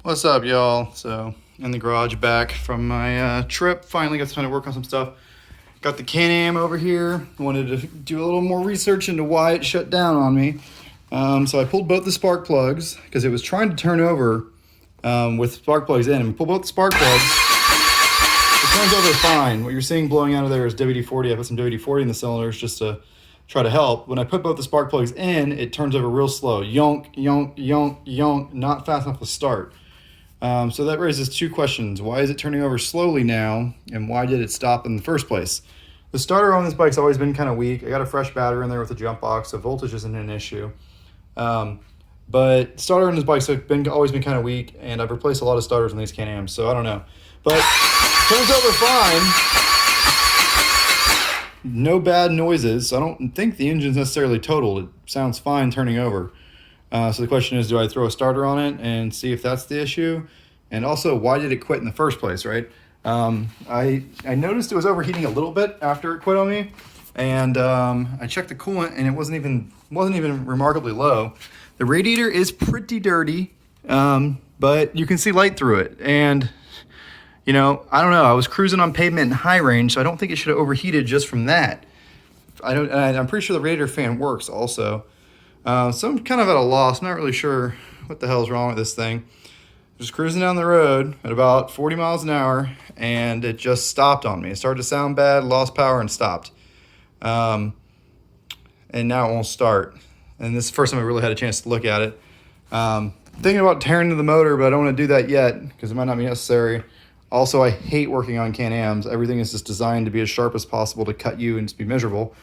What's up, y'all? So, in the garage back from my trip. Finally got time to work on some stuff. Got the Can-Am over here. Wanted to do a little more research into why it shut down on me. So I pulled both the spark plugs because it was trying to turn over with spark plugs in. And pull both the spark plugs. It turns over fine. What you're seeing blowing out of there is WD-40. I put some WD-40 in the cylinders just to try to help. When I put both the spark plugs in, it turns over real slow. Yonk, yonk, yonk, yonk. Not fast enough to start. So that raises two questions. Why is it turning over slowly now? And why did it stop in the first place? The starter on this bike's always been kind of weak. I got a fresh battery in there with a jump box, so voltage isn't an issue. But starter on this bike's always been kind of weak, and I've replaced a lot of starters on these Can-Ams, so I don't know. But turns over fine. No bad noises. I don't think the engine's necessarily totaled. It sounds fine turning over. So the question is, do I throw a starter on it and see if that's the issue? And also, why did it quit in the first place, right? I noticed it was overheating a little bit after it quit on me, and I checked the coolant, and it wasn't even remarkably low. The radiator is pretty dirty, but you can see light through it. And you know, I don't know. I was cruising on pavement in high range, so I don't think it should have overheated just from that. I'm pretty sure the radiator fan works also. So I'm kind of at a loss. I'm not really sure what the hell's wrong with this thing. Just cruising down the road at about 40 miles an hour, and it just stopped on me. It started to sound bad, lost power, and stopped. And now it won't start. And this is the first time I really had a chance to look at it. Thinking about tearing into the motor, but I don't want to do that yet because it might not be necessary. Also, I hate working on Can-Ams. Everything is just designed to be as sharp as possible to cut you and to be miserable.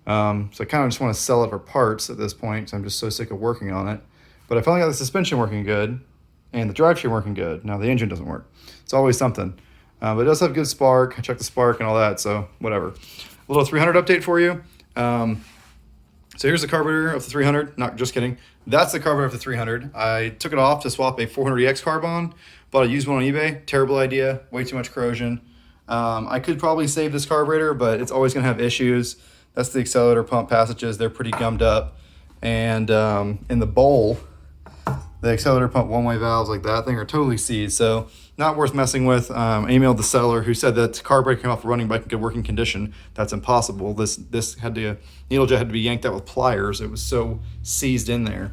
So I kind of just want to sell it for parts at this point, so I'm just so sick of working on it. But I finally got the suspension working good, and the drivetrain working good. Now the engine doesn't work. It's always something. But it does have good spark. I checked the spark and all that, so whatever. A little 300 update for you. So here's the carburetor of the 300. Not just kidding. That's the carburetor of the 300. I took it off to swap a 400EX carb on. Bought a used one on eBay. Terrible idea. Way too much corrosion. I could probably save this carburetor, but it's always going to have issues. That's the accelerator pump passages. They're pretty gummed up. And in the bowl, the accelerator pump one-way valves like that thing are totally seized. So not worth messing with. I emailed the seller who said that carburetor came off a running bike in good working condition. That's impossible. This had to, needle jet had to be yanked out with pliers. It was so seized in there.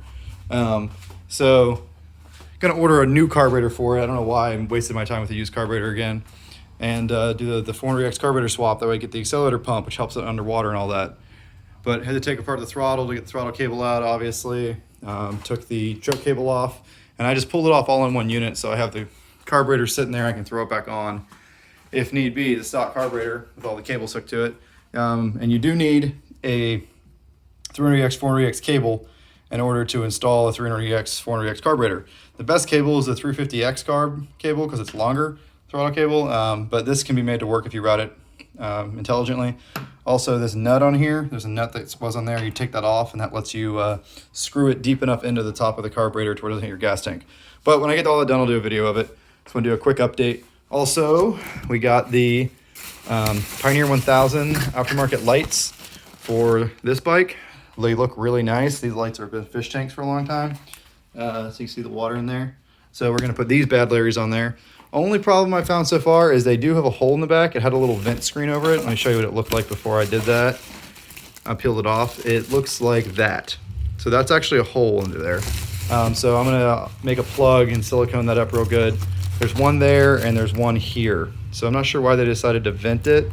So gonna order a new carburetor for it. I don't know why I'm wasting my time with a used carburetor again. And do the 400X carburetor swap. That way I get the accelerator pump, which helps it underwater and all that. But had to take apart the throttle to get the throttle cable out, obviously. Took the choke cable off, and I just pulled it off all in one unit, so I have the carburetor sitting there. I can throw it back on if need be, the stock carburetor with all the cables hooked to it. And you do need a 300EX, 400EX cable in order to install a 300EX, 400EX carburetor. The best cable is the 350X carb cable because it's longer throttle cable, but this can be made to work if you route it intelligently. Also, this nut on here, there's a nut that was on there. You take that off, and that lets you screw it deep enough into the top of the carburetor to where it doesn't hit your gas tank. But when I get all that done, I'll do a video of it. Just want to do a quick update. Also, we got the Pioneer 1000 aftermarket lights for this bike. They look really nice. These lights have been fish tanks for a long time. So you can see the water in there. So we're going to put these bad Larrys on there. Only problem I found so far is they do have a hole in the back. It had a little vent screen over it. Let me show you what it looked like before I did that. I peeled it off. It looks like that. So that's actually a hole under there. So I'm gonna make a plug and silicone that up real good. There's one there and there's one here. So I'm not sure why they decided to vent it.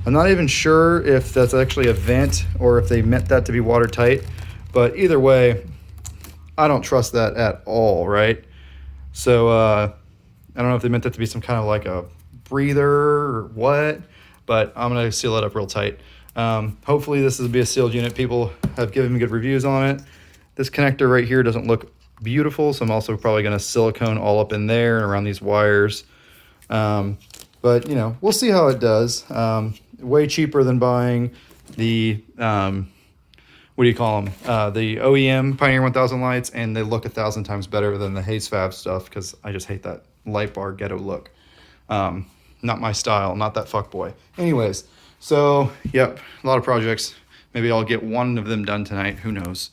I'm not even sure if that's actually a vent or if they meant that to be watertight. But either way, I don't trust that at all, right? So I don't know if they meant that to be some kind of like a breather or what, but I'm going to seal it up real tight. Hopefully this will be a sealed unit. People have given me good reviews on it. This connector right here doesn't look beautiful, so I'm also probably going to silicone all up in there and around these wires. But, you know, we'll see how it does. Way cheaper than buying the, what do you call them? The OEM Pioneer 1000 lights, and they look 1,000 times better than the Haze Fab stuff because I just hate that light bar ghetto look. Not my style, not that fuckboy. Anyways, so yep, a lot of projects. Maybe I'll get one of them done tonight, who knows.